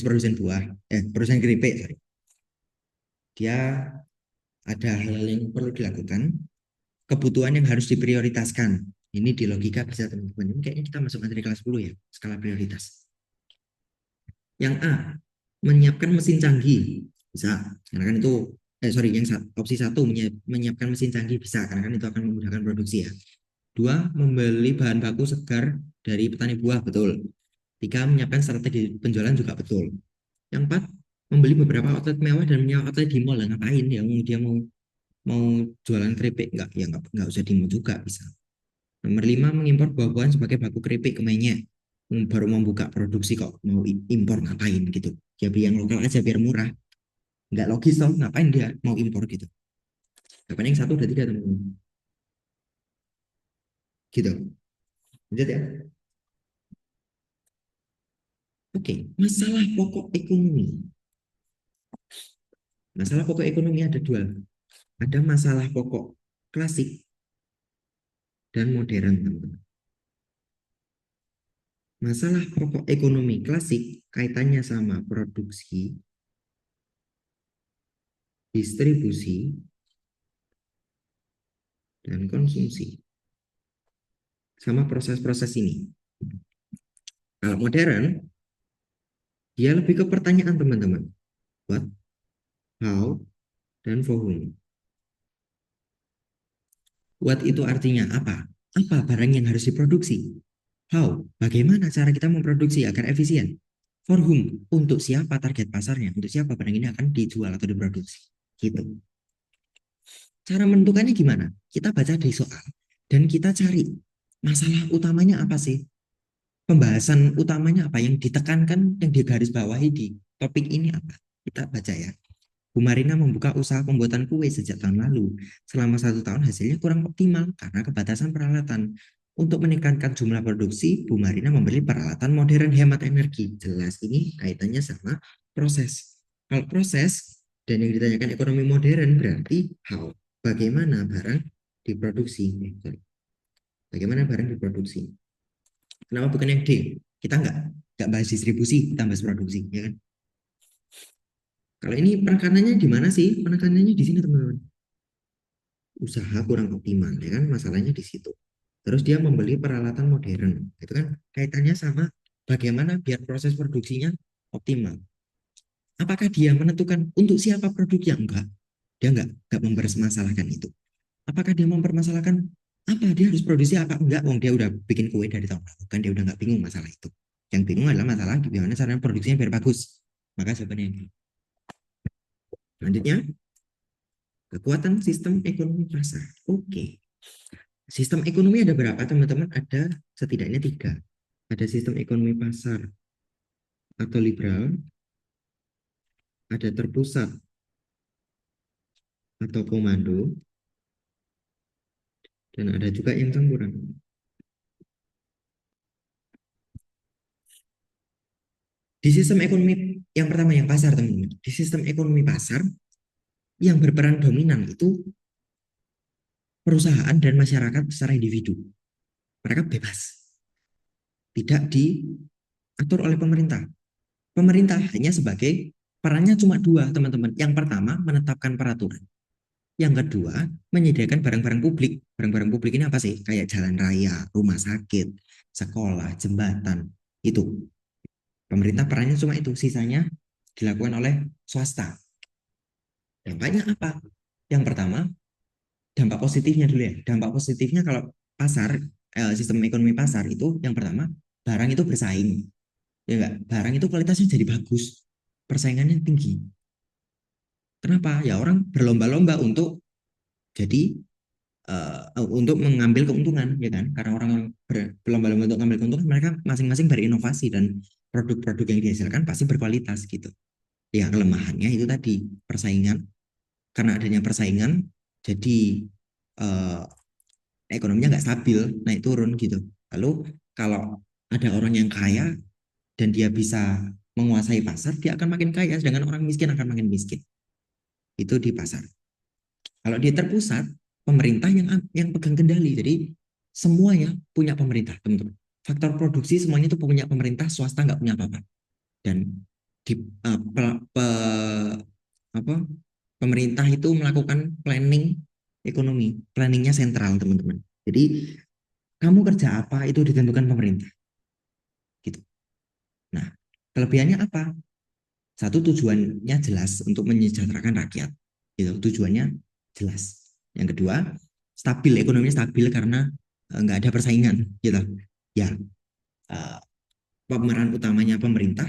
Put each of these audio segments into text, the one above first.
produsen buah, produsen keripik, sorry. Dia ada hal yang perlu dilakukan, kebutuhan yang harus diprioritaskan. Ini di logika bisa teman-teman. Ini kayaknya kita masuk materi kelas 10 ya, skala prioritas. Yang A, menyiapkan mesin canggih. Bisa, karena kan itu, sorry, yang opsi satu menyiapkan mesin canggih bisa, karena kan itu akan memudahkan produksi ya. Dua, membeli bahan baku segar dari petani buah, betul. Tiga, menyiapkan strategi penjualan juga betul. Yang empat, membeli beberapa outlet mewah dan menyewa outlet di mall. Ngapain ya? Dia mau mau jualan keripik nggak? Ya nggak usah di mall juga bisa. Nomor lima, mengimpor buah-buahan sebagai baku keripik ke mainnya. Baru membuka produksi kok mau impor ngapain gitu. Ya beli yang lokal aja biar murah. Nggak logis toh, ngapain dia mau impor gitu. Jawabannya yang satu udah tiga teman-teman. Gitu. Lanjut ya. Oke, masalah pokok ekonomi. Masalah pokok ekonomi ada dua. Ada masalah pokok klasik dan modern, teman-teman. Masalah pokok ekonomi klasik kaitannya sama produksi, distribusi, dan konsumsi. Sama proses-proses ini. Kalau modern, dia lebih ke pertanyaan teman-teman. What, how, dan for whom. What itu artinya apa? Apa barang yang harus diproduksi? How, bagaimana cara kita memproduksi agar efisien? For whom, untuk siapa target pasarnya? Untuk siapa barang ini akan dijual atau diproduksi? Gitu. Cara menentukannya gimana? Kita baca di soal dan kita cari masalah utamanya apa sih? Pembahasan utamanya apa yang ditekankan, yang digarisbawahi di topik ini apa? Kita baca ya. Bu Marina membuka usaha pembuatan kue sejak tahun lalu. Selama 1 tahun hasilnya kurang optimal karena keterbatasan peralatan. Untuk meningkatkan jumlah produksi, Bu Marina membeli peralatan modern hemat energi. Jelas ini kaitannya sama proses. Kalau proses dan yang ditanyakan ekonomi modern berarti how. Bagaimana barang diproduksi. Bagaimana barang diproduksi. Kenapa bukan yang D? Kita nggak bahas distribusi, kita bahas produksi, ya kan? Kalau ini penekanannya di mana sih? Penekanannya di sini teman-teman. Usaha kurang optimal, ya kan? Masalahnya di situ. Terus dia membeli peralatan modern, itu kan kaitannya sama bagaimana biar proses produksinya optimal. Apakah dia menentukan untuk siapa produknya? Enggak, dia enggak mempermasalahkan itu. Apakah dia mempermasalahkan apa dia harus produksi apa enggak? Wong dia udah bikin kue dari tahun lalu kan dia udah nggak bingung masalah itu. Yang bingung adalah masalah gimana cara produksinya biar bagus. Maka jawabannya ini. Selanjutnya, kekuatan sistem ekonomi pasar. Oke. Sistem ekonomi ada berapa teman-teman? Ada setidaknya tiga. Ada sistem ekonomi pasar atau liberal, ada terpusat atau komando, dan ada juga yang campuran. Di sistem ekonomi yang pertama yang pasar teman-teman. Di sistem ekonomi pasar yang berperan dominan itu perusahaan dan masyarakat secara individu. Mereka bebas, tidak diatur oleh pemerintah. Pemerintah hanya sebagai perannya cuma dua, teman-teman. Yang pertama, menetapkan peraturan. Yang kedua, menyediakan barang-barang publik. Barang-barang publik ini apa sih? Kayak jalan raya, rumah sakit, sekolah, jembatan. Itu. Pemerintah perannya cuma itu. Sisanya dilakukan oleh swasta. Dampaknya apa? Yang pertama, dampak positifnya dulu ya. Dampak positifnya kalau pasar, sistem ekonomi pasar itu yang pertama, barang itu bersaing. Ya enggak? Barang itu kualitasnya jadi bagus. Persaingannya tinggi. Kenapa? Ya orang berlomba-lomba untuk jadi untuk mengambil keuntungan, ya kan? Karena orang berlomba-lomba untuk mengambil keuntungan, mereka masing-masing berinovasi dan produk-produk yang dihasilkan pasti berkualitas gitu. Ya kelemahannya itu tadi persaingan. Karena adanya persaingan, jadi eh, ekonominya nggak stabil, naik turun gitu. Lalu kalau ada orang yang kaya dan dia bisa menguasai pasar, dia akan makin kaya, sedangkan orang miskin akan makin miskin. Itu di pasar. Kalau dia terpusat, pemerintah yang pegang kendali. Jadi semuanya punya pemerintah, teman-teman. Faktor produksi semuanya itu punya pemerintah, swasta nggak punya apa-apa. Dan di, apa, pemerintah itu melakukan planning ekonomi, planningnya sentral teman-teman. Jadi kamu kerja apa itu ditentukan pemerintah, gitu. Nah, kelebihannya apa? Satu, tujuannya jelas untuk menyejahterakan rakyat, gitu. Tujuannya jelas. Yang kedua, stabil, ekonominya stabil karena nggak ada persaingan, gitu. Ya, eh, pemeran utamanya pemerintah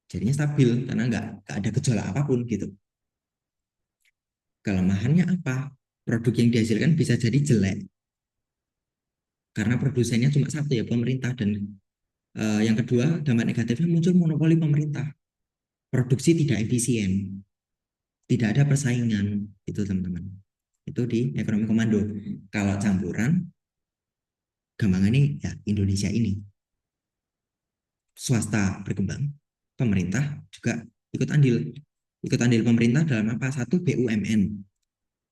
jadinya stabil karena nggak ada gejolak apapun, gitu. Kelemahannya apa? Produk yang dihasilkan bisa jadi jelek karena produsennya cuma satu ya pemerintah, dan yang kedua dampak negatifnya muncul monopoli pemerintah, produksi tidak efisien, tidak ada persaingan, itu teman-teman. Itu di ekonomi komando. Kalau campuran, gampangannya ya Indonesia ini swasta berkembang, pemerintah juga ikut andil. Ikut andil pemerintah dalam apa? Satu, BUMN.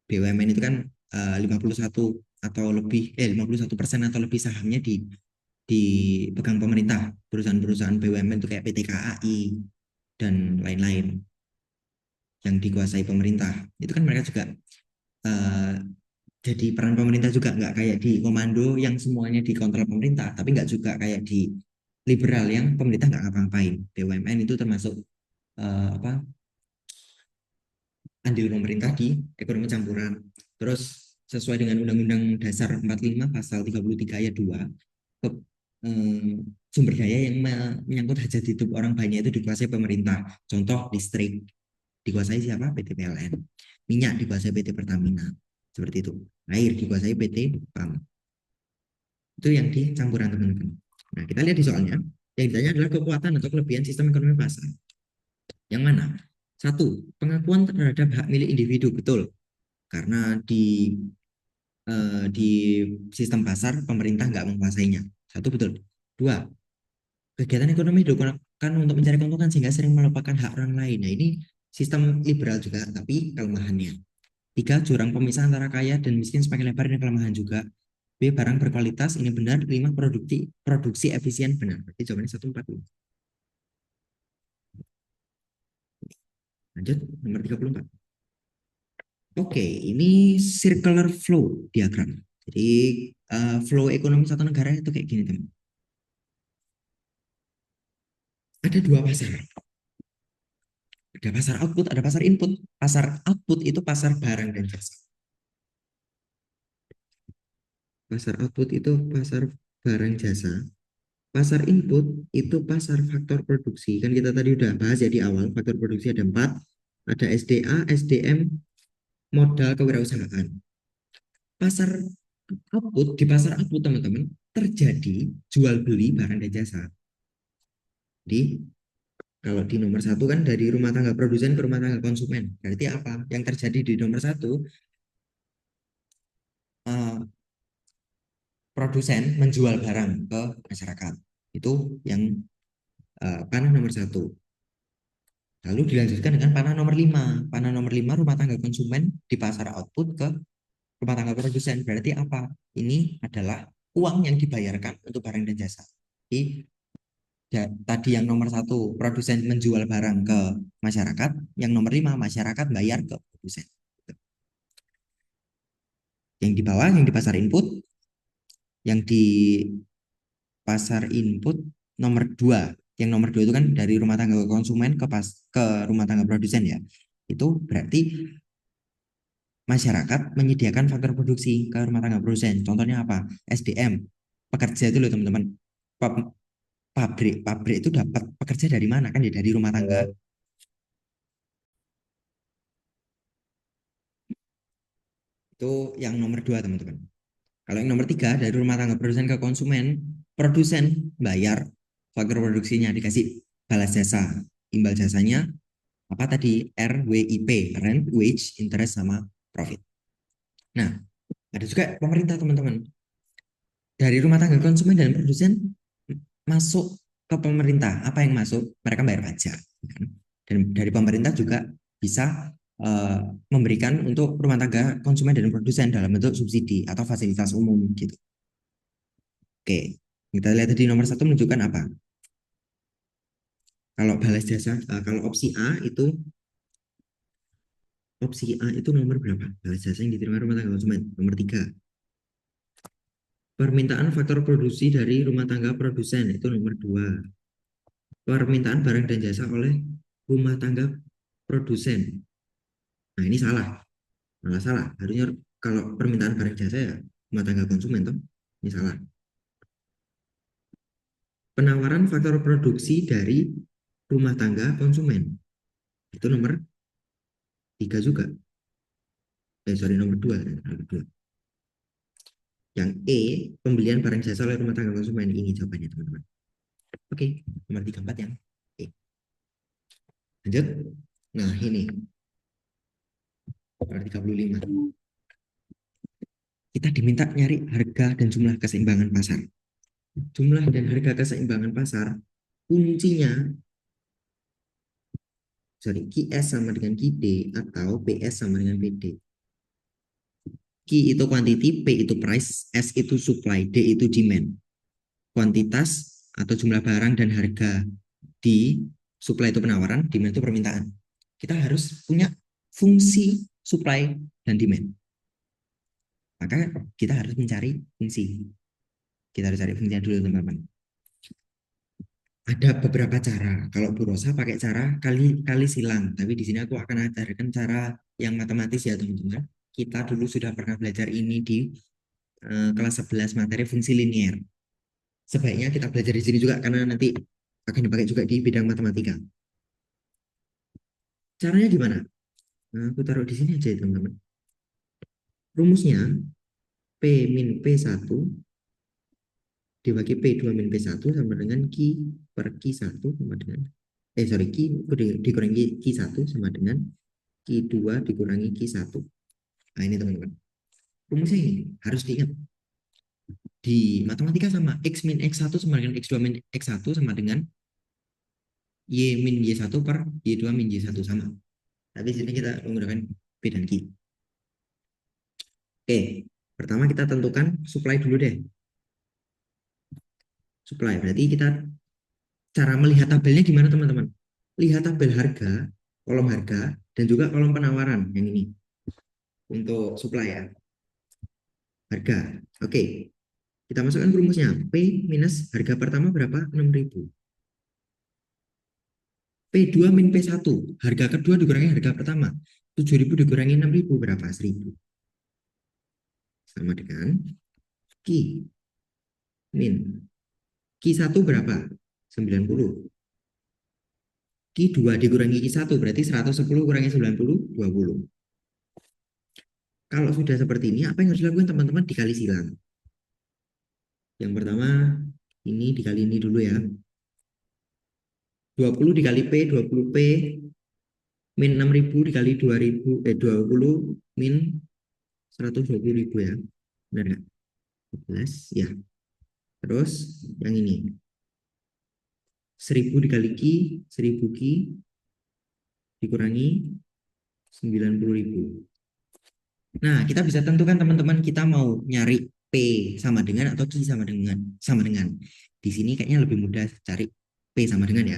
BUMN itu kan 51 atau lebih 51% atau lebih sahamnya dipegang pemerintah. Perusahaan-perusahaan BUMN itu kayak PT KAI dan lain-lain yang dikuasai pemerintah. Itu kan mereka juga eh, jadi peran pemerintah juga, nggak kayak di komando yang semuanya dikontrol pemerintah, tapi nggak juga kayak di liberal yang pemerintah nggak ngapa-ngapain. BUMN itu termasuk apa, andil pemerintah di ekonomi campuran. Terus sesuai dengan Undang-Undang Dasar 45 pasal 33 ayat 2, ke, sumber daya yang menyangkut hajat hidup orang banyak itu dikuasai pemerintah. Contoh listrik dikuasai siapa? PT PLN. Minyak dikuasai PT Pertamina. Seperti itu. Air dikuasai PT PAM. Itu yang di campuran teman-teman. Nah, kita lihat di soalnya. Yang ditanya adalah kekuatan atau kelebihan sistem ekonomi pasar. Yang mana? Satu, pengakuan terhadap hak milik individu. Betul. Karena di sistem pasar pemerintah nggak menguasainya. Satu, betul. Dua, kegiatan ekonomi digunakan untuk mencari keuntungan sehingga sering melupakan hak orang lain. Nah, ini sistem liberal juga, tapi kelemahannya. Tiga, jurang pemisah antara kaya dan miskin semakin lebar, ini kelemahan juga. B, barang berkualitas, ini benar. Lima, produksi efisien, benar. Berarti jawabannya 145. Lanjut, nomor 34. Oke, ini circular flow diagram. Jadi, flow ekonomi satu negara itu kayak gini, teman. Ada dua pasar. Ada pasar output, ada pasar input. Pasar output itu pasar barang dan jasa. Pasar output itu pasar barang jasa. Pasar input itu pasar faktor produksi. Kan kita tadi udah bahas ya di awal, faktor produksi ada empat. Ada SDA, SDM, modal kewirausahaan. Pasar output, di pasar output teman-teman, terjadi jual beli barang dan jasa. Jadi kalau di nomor satu kan dari rumah tangga produsen ke rumah tangga konsumen. Berarti apa? Yang terjadi di nomor satu, eh, produsen menjual barang ke masyarakat. Itu yang panah nomor satu. Lalu dilanjutkan dengan panah nomor lima. Panah nomor lima, rumah tangga konsumen di pasar output ke rumah tangga produsen. Berarti apa? Ini adalah uang yang dibayarkan untuk barang dan jasa. Jadi ya, tadi yang nomor satu, produsen menjual barang ke masyarakat. Yang nomor lima, masyarakat bayar ke produsen. Yang di bawah, yang di pasar input, yang di pasar input nomor dua. Yang nomor dua itu kan dari rumah tangga konsumen ke rumah tangga produsen ya. Itu berarti masyarakat menyediakan faktor produksi ke rumah tangga produsen. Contohnya apa? SDM, pekerja itu loh teman-teman. Pabrik itu dapat pekerja dari mana kan ya, dari rumah tangga. Itu yang nomor dua teman-teman. Kalau yang nomor tiga, dari rumah tangga produsen ke konsumen, produsen bayar faktor produksinya, dikasih balas jasa. Imbal jasanya apa tadi? RWIP, rent, wage, interest, sama profit. Nah, ada juga pemerintah teman-teman. Dari rumah tangga konsumen dan produsen masuk ke pemerintah. Apa yang masuk? Mereka bayar pajak. Dan dari pemerintah juga bisa uh, memberikan untuk rumah tangga konsumen dan produsen dalam bentuk subsidi atau fasilitas umum gitu. Oke, kita lihat di nomor satu menunjukkan apa? Kalau balas jasa, kalau opsi A itu nomor berapa? Balas jasa yang diterima rumah tangga konsumen. Nomor 3. Permintaan faktor produksi dari rumah tangga produsen itu nomor 2. Permintaan barang dan jasa oleh rumah tangga produsen. Nah, ini salah. Malah salah. Harusnya kalau permintaan barang jasa ya rumah tangga konsumen toh. Ini salah. Penawaran faktor produksi dari rumah tangga konsumen. Itu nomor 3 juga. Sorry, nomor 2. Nomor 2. Yang E, pembelian barang jasa oleh rumah tangga konsumen. Ini jawabannya, teman-teman. Oke, nomor 3, 4 yang E. Lanjut. Nah, ini. Nomor 35. Kita diminta nyari harga dan jumlah keseimbangan pasar. Jumlah dan harga keseimbangan pasar, kuncinya, sorry, QS sama dengan QD atau PS sama dengan PD. Q itu quantity, P itu price, S itu supply, D itu demand. Kuantitas atau jumlah barang dan harga di supply itu penawaran, demand itu permintaan. Kita harus punya fungsi supply dan demand. Maka kita harus mencari fungsi. Kita harus cari fungsinya dulu, teman-teman. Ada beberapa cara. Kalau Bu Rosa pakai cara kali kali silang, tapi di sini aku akan ajarkan cara yang matematis ya, teman-teman. Kita dulu sudah pernah belajar ini di kelas 11 materi fungsi linier. Sebaiknya kita belajar di sini juga karena nanti akan dipakai juga di bidang matematika. Caranya gimana? Nah, aku taruh di sini aja, teman-teman. Rumusnya P min P1 dibagi P2 min P1 sama dengan Q per Q1 sama dengan sorry, Q dikurangi Q1 sama dengan Q2 dikurangi Q1. Nah, ini teman-teman. Rumusnya ini harus diingat. Di matematika sama X min X1 sama dengan X2 min X1 sama dengan Y min Y1 per Y2 min Y1 sama. Tapi sini kita menggunakan P dan Q. Oke, pertama kita tentukan supply dulu deh. Supply, berarti kita cara melihat tabelnya gimana, teman-teman? Lihat tabel harga, kolom harga, dan juga kolom penawaran yang ini. Untuk supply ya. Harga. Oke. Kita masukkan rumusnya. P minus harga pertama berapa? 6.000. P2 min P1. Harga kedua dikurangi harga pertama. 7.000 dikurangi 6.000 berapa? 1.000. Sama dengan Q min. Q1 berapa? 90. Q2 dikurangi Q1 berarti 110 kurangi 90, 20. Kalau sudah seperti ini, apa yang harus dilakukan, teman-teman? Dikali silang. Yang pertama, ini dikali ini dulu ya. 20 dikali P, 20P min 6.000 dikali 2.000, 20 min 120.000 ya. Benar nggak? 12 ya. Terus yang ini 1.000 dikali Q, 1.000 Q dikurangi 90.000. Nah, kita bisa tentukan, teman-teman, kita mau nyari P sama dengan atau Q sama dengan. Di sini kayaknya lebih mudah cari P sama dengan ya.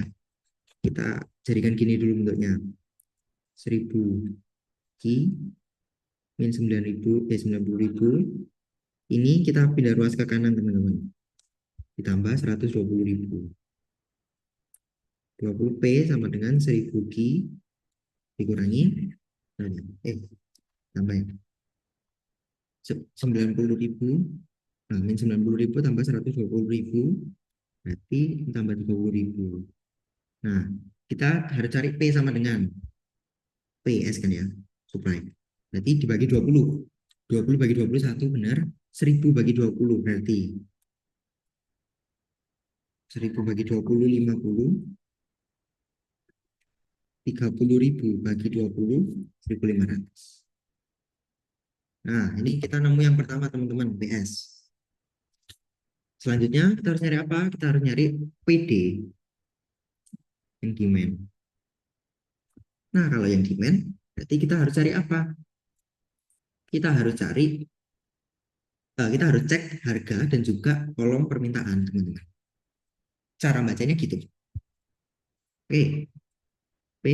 Kita jadikan gini dulu bentuknya. 1.000 Q min 9.000, 90.000. Ini kita pindah ruas ke kanan, teman-teman. Ditambah 120.000. 20P sama dengan 1.000 Q dikurangi tambah ya. 90.000, nah, min 90.000 tambah 120.000 berarti tambah 30.000. Nah, kita harus cari P sama dengan PS kan ya, supply. Berarti dibagi 20. 20 bagi 20 1 benar. 1.000 bagi 20 berarti 1.000 bagi 20 50. 30.000 bagi 20 1.500. Nah, ini kita nemu yang pertama, teman-teman, PS. Selanjutnya kita harus nyari apa? Kita harus nyari PD yang demand. Nah, kalau yang demand berarti kita harus cari apa? Kita harus cek harga dan juga kolom permintaan, teman-teman. Cara bacanya gitu. Oke, P,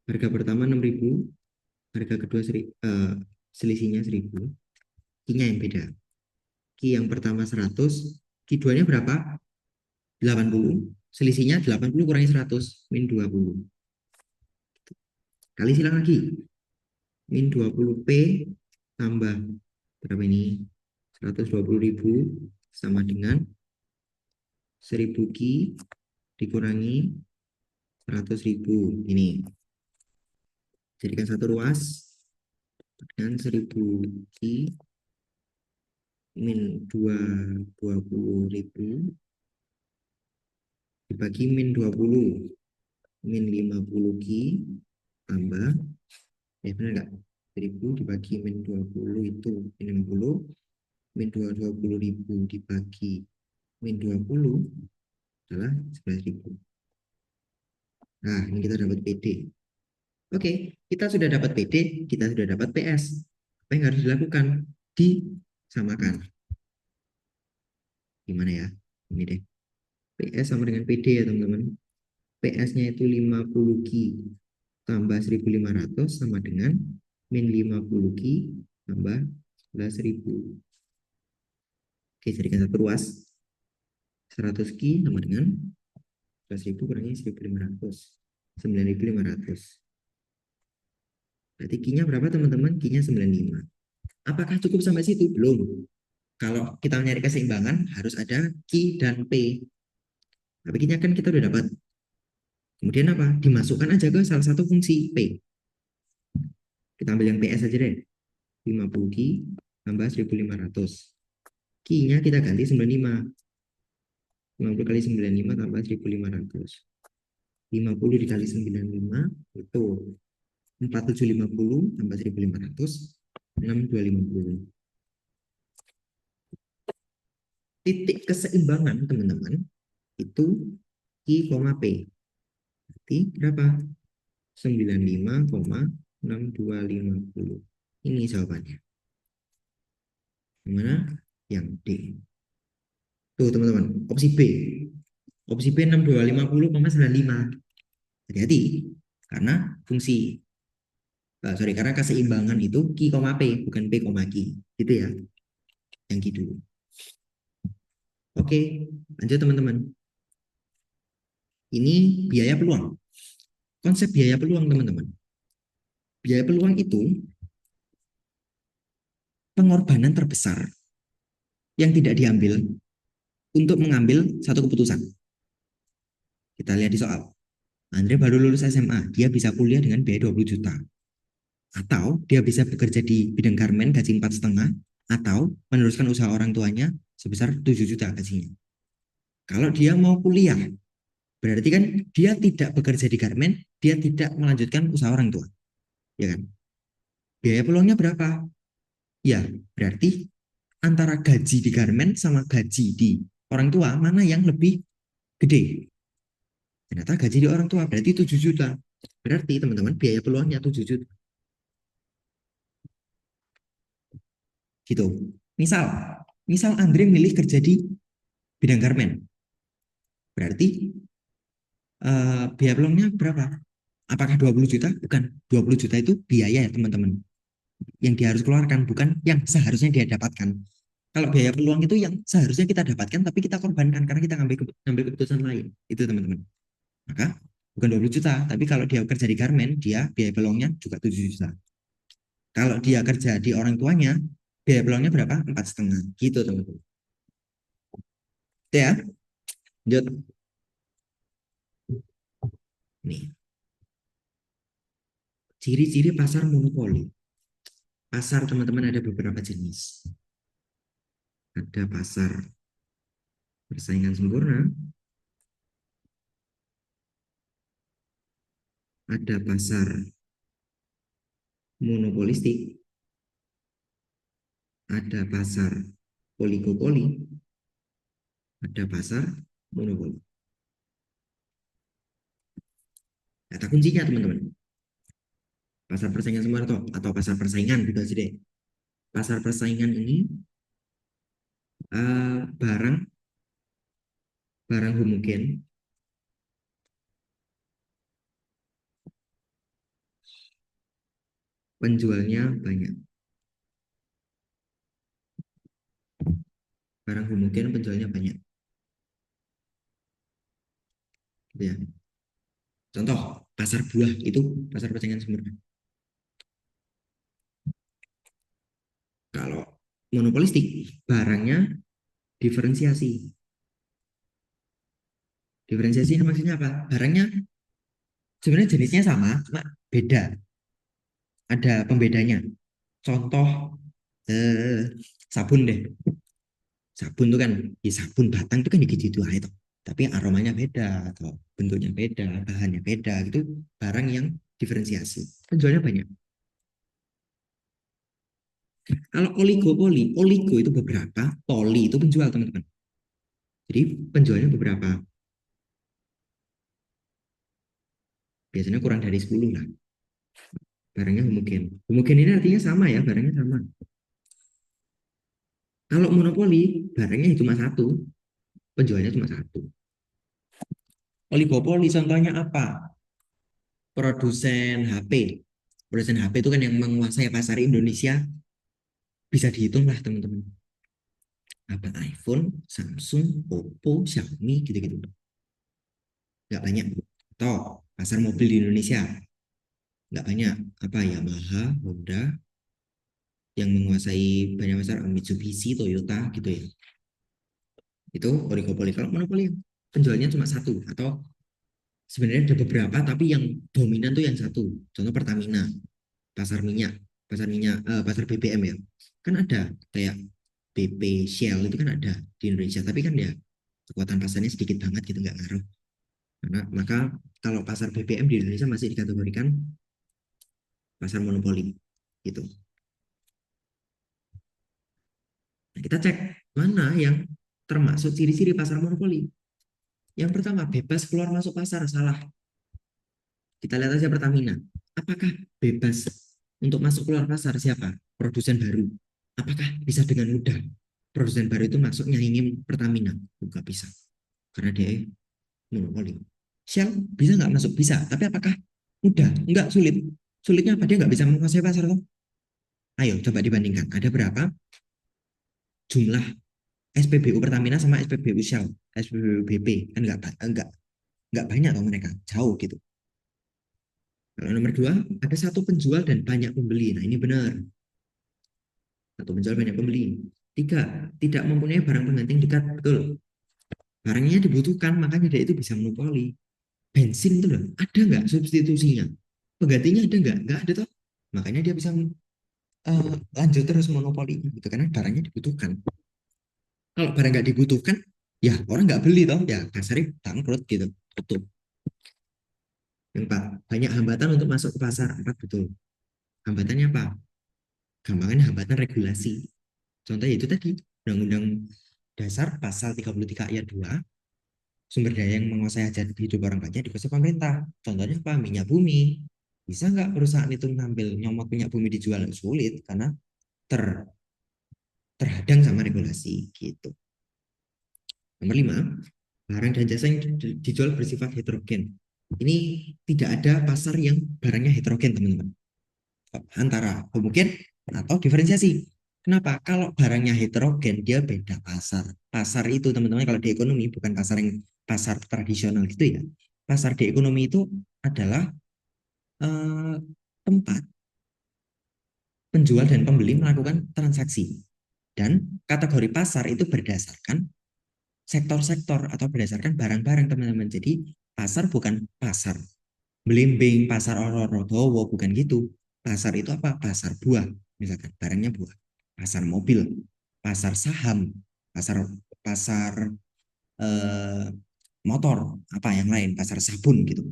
harga pertama 6.000, harga kedua selisihnya 1.000, Q-nya yang beda. Q yang pertama 100, Q2-nya berapa? 80. Selisihnya 80 kurangi 100, min 20. Kali silang lagi. Min 20 P tambah berapa ini? 120.000 sama dengan 1.000 Q dikurangi 100.000. Ini. Jadikan satu ruas dengan 1.000 Q min 20.000 dibagi min 20 min 50 Q tambah, benar nggak? 1.000 dibagi min 20 itu min 50, min 20.000 dibagi min 20 adalah 11.000. Nah, ini kita dapat PD. Oke, kita sudah dapat PD, kita sudah dapat PS. Apa yang harus dilakukan? Disamakan. Gimana ya? Ini deh. PS sama dengan PD ya teman-teman. PS-nya itu 50 Ki tambah 1.500 sama dengan min 50 Ki tambah 11.000. Oke, jadikan satu ruas. 100 Ki sama dengan 11.000 kurangi 1.500. 9.500. Berarti Ki-nya berapa teman-teman? Ki-nya 95. Apakah cukup sampai situ? Belum. Kalau kita mencari keseimbangan, harus ada Q dan P. Tapi Q-nya kan kita udah dapat. Kemudian apa? Dimasukkan aja ke salah satu fungsi P. Kita ambil yang PS aja deh. 50 Q tambah 1.500. Q-nya kita ganti 95. 50 kali 95 tambah 1.500. 50 dikali 95 itu 4750 tambah 1.500. 6250. Titik keseimbangan teman-teman itu Q, P. Berarti berapa? 95,6250. Ini jawabannya. Yang mana? Yang D. Tuh teman-teman, opsi B. Opsi B 6250,95. Hati-hati, karena fungsi, karena keseimbangan itu Q, P, bukan P, Q. Gitu ya, yang gitu. Oke, lanjut teman-teman. Ini biaya peluang. Konsep biaya peluang teman-teman. Biaya peluang itu pengorbanan terbesar yang tidak diambil untuk mengambil satu keputusan. Kita lihat di soal. Andre baru lulus SMA, dia bisa kuliah dengan biaya 20 juta. Atau dia bisa bekerja di bidang garmen gaji 4,5, atau meneruskan usaha orang tuanya sebesar 7 juta gajinya. Kalau dia mau kuliah, berarti kan dia tidak bekerja di garmen, dia tidak melanjutkan usaha orang tua. Ya kan? Biaya peluangnya berapa? Ya, berarti antara gaji di garmen sama gaji di orang tua, mana yang lebih gede? Ternyata gaji di orang tua berarti 7 juta. Berarti teman-teman biaya peluangnya 7 juta. Gitu. Misal, misal Andre milih kerja di bidang garmen. Berarti biaya peluangnya berapa? Apakah 20 juta? Bukan. 20 juta itu biaya ya teman-teman. Yang dia harus keluarkan, bukan yang seharusnya dia dapatkan. Kalau biaya peluang itu yang seharusnya kita dapatkan, tapi kita korbankan karena kita ngambil keputusan lain. Itu teman-teman. Maka bukan 20 juta, tapi kalau dia kerja di garmen, dia biaya peluangnya juga 7 juta. Kalau dia kerja di orang tuanya, biaya peluangnya berapa? 4,5. Gitu teman-teman. Itu ya. Lanjut. Nih. Ciri-ciri pasar monopoli. Pasar teman-teman ada beberapa jenis. Ada pasar persaingan sempurna, ada pasar monopolistik, ada pasar oligopoli, ada pasar monopoli. Kata kuncinya teman-teman. Pasar persaingan sempurna atau pasar persaingan gitu aja deh. Pasar persaingan ini barang barang homogen penjualnya banyak. Barang homogen penjualnya banyak. Gitu ya. Contoh, pasar buah itu pasar persaingan sempurna. Kalau monopolistik, barangnya diferensiasi. Diferensiasi ini maksudnya apa? Barangnya sebenarnya jenisnya sama, cuma beda. Ada pembedanya. Contoh, eh, sabun deh. Sabun itu kan, ya sabun batang itu kan gitu-gitu aja toh. Tapi aromanya beda, atau bentuknya beda, bahannya beda, gitu. Barang yang diferensiasi. Penjualnya banyak. Kalau oligopoli, oligo itu beberapa, poli itu penjual teman-teman. Jadi penjualnya beberapa. Biasanya kurang dari 10 lah. Barangnya homogen. Homogen ini artinya sama ya, barangnya sama. Kalau monopoli, barangnya cuma satu, penjualnya cuma satu. Oligopoli contohnya apa? Produsen HP. Produsen HP itu kan yang menguasai pasar Indonesia, bisa dihitung lah teman-teman. Apa iPhone, Samsung, Oppo, Xiaomi gitu-gitu. Nggak banyak. Atau pasar mobil di Indonesia, nggak banyak. Apa Yamaha, Honda, yang menguasai banyak pasar Mitsubishi, Toyota gitu ya. Itu oligopoli. Kalau monopoli penjualnya cuma satu atau sebenarnya ada beberapa tapi yang dominan tuh yang satu. Contoh Pertamina, pasar minyak, pasar BBM ya. Kan ada kayak BP, Shell itu kan ada di Indonesia, tapi kan ya kekuatan pasarnya sedikit banget gitu nggak ngaruh. Karena maka kalau pasar BBM di Indonesia masih dikategorikan pasar monopoli gitu. Nah, kita cek mana yang termasuk ciri-ciri pasar monopoli. Yang pertama, bebas keluar masuk pasar, salah. Kita lihat aja Pertamina. Apakah bebas untuk masuk keluar pasar siapa? Produsen baru. Apakah bisa dengan mudah produsen baru itu masuk nyaingin Pertamina? Bukan bisa. Karena dia monopoli. Shell bisa nggak masuk? Bisa. Tapi apakah mudah? Enggak, sulit. Sulitnya apa? Dia nggak bisa menguasai pasar tuh. Ayo coba dibandingkan. Ada berapa jumlah SPBU Pertamina sama SPBU Shell, SPBU BP? Kan nggak banyak tau mereka. Jauh gitu. Kalau nomor dua, ada satu penjual dan banyak pembeli. Nah, ini benar. Satu penjual banyak pembeli. Tiga, tidak mempunyai barang pengganti dekat. Betul. Barangnya dibutuhkan, makanya dia itu bisa monopoli. Bensin itu loh, ada nggak substitusinya? Penggantinya ada nggak? Nggak ada toh. Makanya dia bisa lanjut terus monopoli gitu karena barangnya dibutuhkan. Kalau barang nggak dibutuhkan, ya orang nggak beli toh. Ya kasarnya bangkrut gitu. Tutup. Yang empat, banyak hambatan untuk masuk ke pasar. Empat betul. Hambatannya apa? Gampangannya hambatan regulasi. Contohnya itu tadi, Undang-Undang Dasar Pasal 33 Ayat 2, sumber daya yang menguasai hajat hidup orang banyak dikuasai pemerintah. Contohnya apa? Minyak bumi. Bisa nggak perusahaan itu ngambil nyomot minyak bumi dijual? Sulit, karena ter, terhadang sama regulasi gitu. Nomor lima, barang dan jasa yang dijual bersifat heterogen. Ini tidak ada pasar yang barangnya heterogen, teman-teman. Antara homogen atau diferensiasi. Kenapa? Kalau barangnya heterogen, dia beda pasar. Pasar itu, teman-teman, kalau di ekonomi bukan pasar yang pasar tradisional gitu ya. Pasar di ekonomi itu adalah eh, tempat penjual dan pembeli melakukan transaksi. Dan kategori pasar itu berdasarkan sektor-sektor atau berdasarkan barang-barang, teman-teman. Jadi pasar bukan pasar belimbing, pasar ororodowo, bukan gitu. Pasar itu apa? Pasar buah, misalkan barangnya buah. Pasar mobil, pasar saham, pasar pasar eh, motor, apa yang lain, pasar sabun gitu.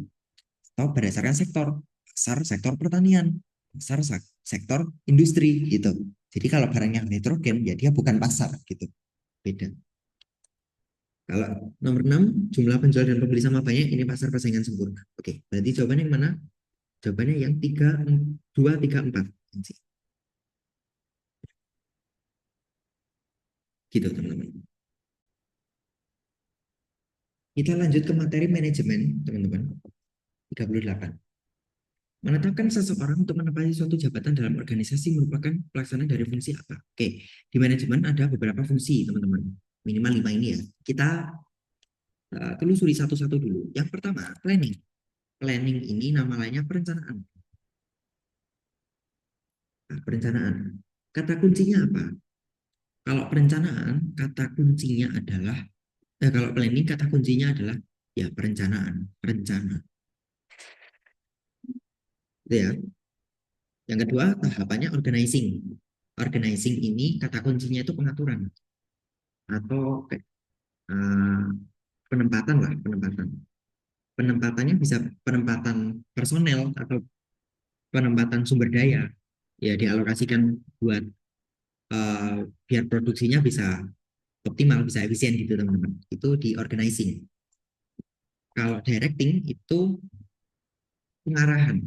Atau berdasarkan sektor, pasar sektor pertanian, pasar sektor industri gitu. Jadi kalau barangnya nitrogen, ya dia bukan pasar gitu, beda. Kalau nomor 6 jumlah penjual dan pembeli sama banyak, ini pasar persaingan sempurna. Oke, berarti jawabannya yang mana? Jawabannya yang 3, 2, 3, 4. Gitu, teman-teman. Kita lanjut ke materi manajemen, teman-teman. 38. Menetapkan seseorang untuk menempati suatu jabatan dalam organisasi merupakan pelaksanaan dari fungsi apa? Oke, di manajemen ada beberapa fungsi, teman-teman. Minimal 5 ini ya. Kita telusuri satu-satu dulu. Yang pertama, planning. Planning ini nama lainnya perencanaan. Nah, perencanaan. Kata kuncinya apa? Kalau perencanaan, kata kuncinya adalah, kalau planning, kata kuncinya adalah ya perencanaan, rencana. Itu ya. Yang kedua, tahapannya organizing. Organizing ini kata kuncinya itu pengaturan atau uh, penempatan lah, penempatan. Penempatannya bisa penempatan personel atau penempatan sumber daya. Ya dialokasikan buat biar produksinya bisa optimal, bisa efisien gitu teman-teman. Itu di organizing. Kalau directing itu pengarahan,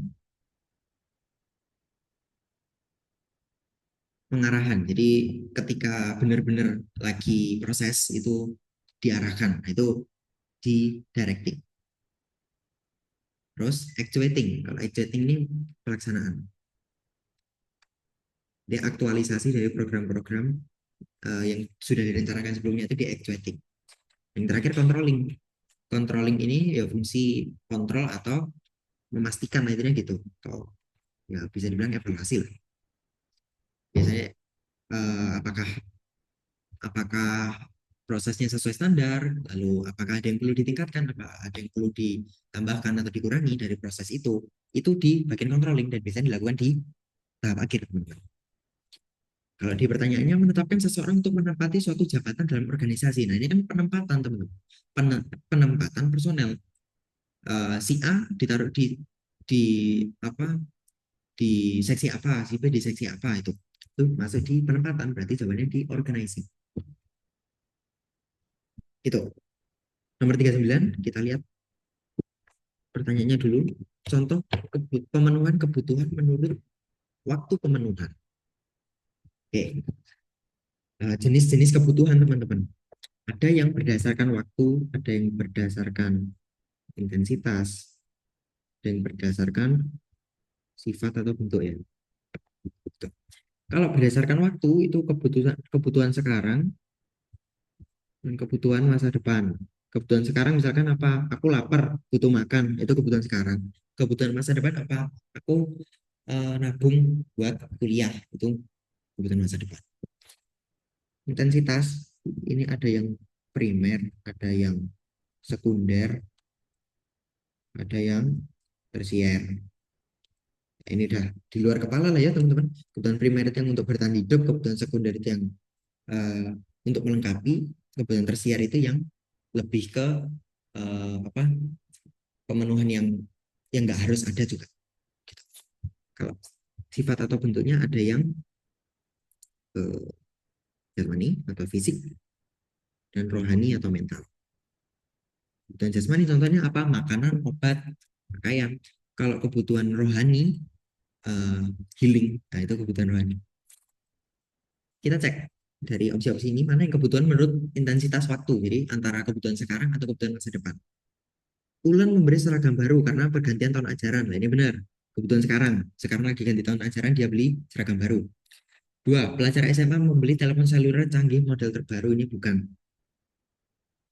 pengarahan. Jadi ketika benar-benar lagi proses itu diarahkan. Nah, itu di directing. Terus actuating. Kalau actuating ini pelaksanaan. Dia aktualisasi dari program-program yang sudah direncanakan sebelumnya itu di actuating. Yang terakhir controlling. Controlling ini ya fungsi kontrol atau memastikan lah intinya gitu. Atau ya bisa dibilang evaluasi lah. Biasanya apakah apakah prosesnya sesuai standar, lalu apakah ada yang perlu ditingkatkan, apa ada yang perlu ditambahkan atau dikurangi dari proses itu di bagian controlling dan biasanya dilakukan di tahap akhir, teman-teman. Kalau di pertanyaannya menetapkan seseorang untuk menempati suatu jabatan dalam organisasi, nah ini kan penempatan, teman-teman. Penempatan personel. Si A ditaruh di apa di seksi apa, si B di seksi apa itu masuk di penempatan, berarti jawabannya di organizing. Itu. Nomor 39, kita lihat pertanyaannya dulu. Contoh pemenuhan kebutuhan menurut waktu pemenuhan. Oke. Jenis-jenis kebutuhan, teman-teman. Ada yang berdasarkan waktu, ada yang berdasarkan intensitas, ada yang berdasarkan sifat atau bentuk ya. Kalau berdasarkan waktu itu kebutuhan kebutuhan sekarang dan kebutuhan masa depan. Kebutuhan sekarang misalkan apa? Aku lapar, butuh makan, itu kebutuhan sekarang. Kebutuhan masa depan apa? Aku nabung buat kuliah, itu kebutuhan masa depan. Intensitas ini ada yang primer, ada yang sekunder, ada yang tersier. Ini udah di luar kepala lah ya teman-teman. Kebutuhan primer itu yang untuk bertahan hidup, kebutuhan sekunder itu yang uh, untuk melengkapi, kebutuhan tersier itu yang lebih ke apa pemenuhan yang nggak harus ada juga. Gitu. Kalau sifat atau bentuknya ada yang uh, jasmani atau fisik dan rohani atau mental. Kebutuhan jasmani contohnya apa? Makanan, obat, pakaian. Kalau kebutuhan rohani, uh, healing, nah itu kebutuhan rohani. Kita cek dari opsi-opsi ini mana yang kebutuhan menurut intensitas waktu. Jadi antara kebutuhan sekarang atau kebutuhan masa depan. Ulan memberi seragam baru karena pergantian tahun ajaran. Nah, ini benar. Kebutuhan sekarang. Sekarang lagi ganti tahun ajaran, dia beli seragam baru. Dua, pelajar SMA membeli telepon seluler canggih model terbaru. Ini bukan.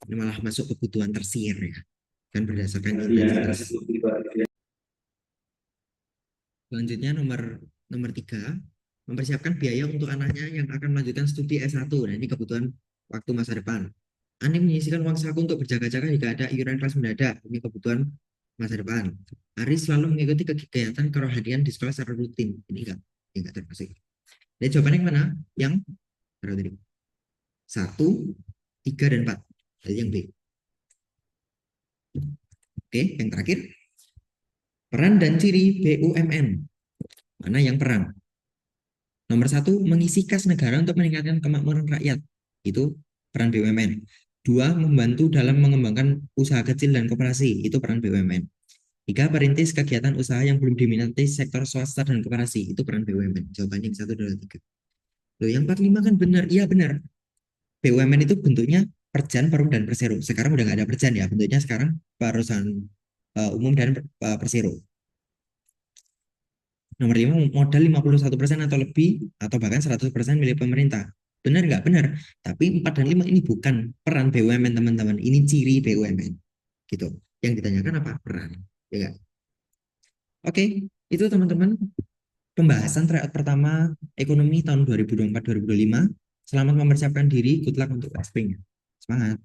Ini malah masuk kebutuhan tersier ya. Kan berdasarkan intensitas. Selanjutnya nomor nomor 3, mempersiapkan biaya untuk anaknya yang akan melanjutkan studi S1. Nah, ini kebutuhan waktu masa depan. Ani menyisihkan uang saku untuk berjaga-jaga jika ada iuran kelas mendadak. Ini kebutuhan masa depan. Ari selalu mengikuti kegiatan kerohanian di sekolah secara rutin. Ini enggak termasuk. Dan jawabannya yang mana? Yang berarti 1, 3, dan 4. Jadi yang B. Oke, yang terakhir. Peran dan ciri BUMN. Mana yang peran? Nomor 1, mengisi kas negara untuk meningkatkan kemakmuran rakyat. Itu peran BUMN. 2, membantu dalam mengembangkan usaha kecil dan koperasi. Itu peran BUMN. 3, perintis kegiatan usaha yang belum diminati sektor swasta dan koperasi. Itu peran BUMN. Jawabannya yang 1, 2, 3. Loh, yang 4, 5 kan benar. Iya benar. BUMN itu bentuknya Perjan, Perum, dan Persero. Sekarang udah nggak ada Perjan ya. Bentuknya sekarang perusahaan umum dan Persero. Nomor 5, modal 51% atau lebih, atau bahkan 100% milik pemerintah. Benar nggak? Benar. Tapi 4 dan 5 ini bukan peran BUMN, teman-teman. Ini ciri BUMN. Gitu. Yang ditanyakan apa? Peran. Ya nggak? Oke, itu teman-teman pembahasan tryout pertama ekonomi tahun 2024-2025. Selamat mempersiapkan diri. Good luck untuk SP-nya. Semangat.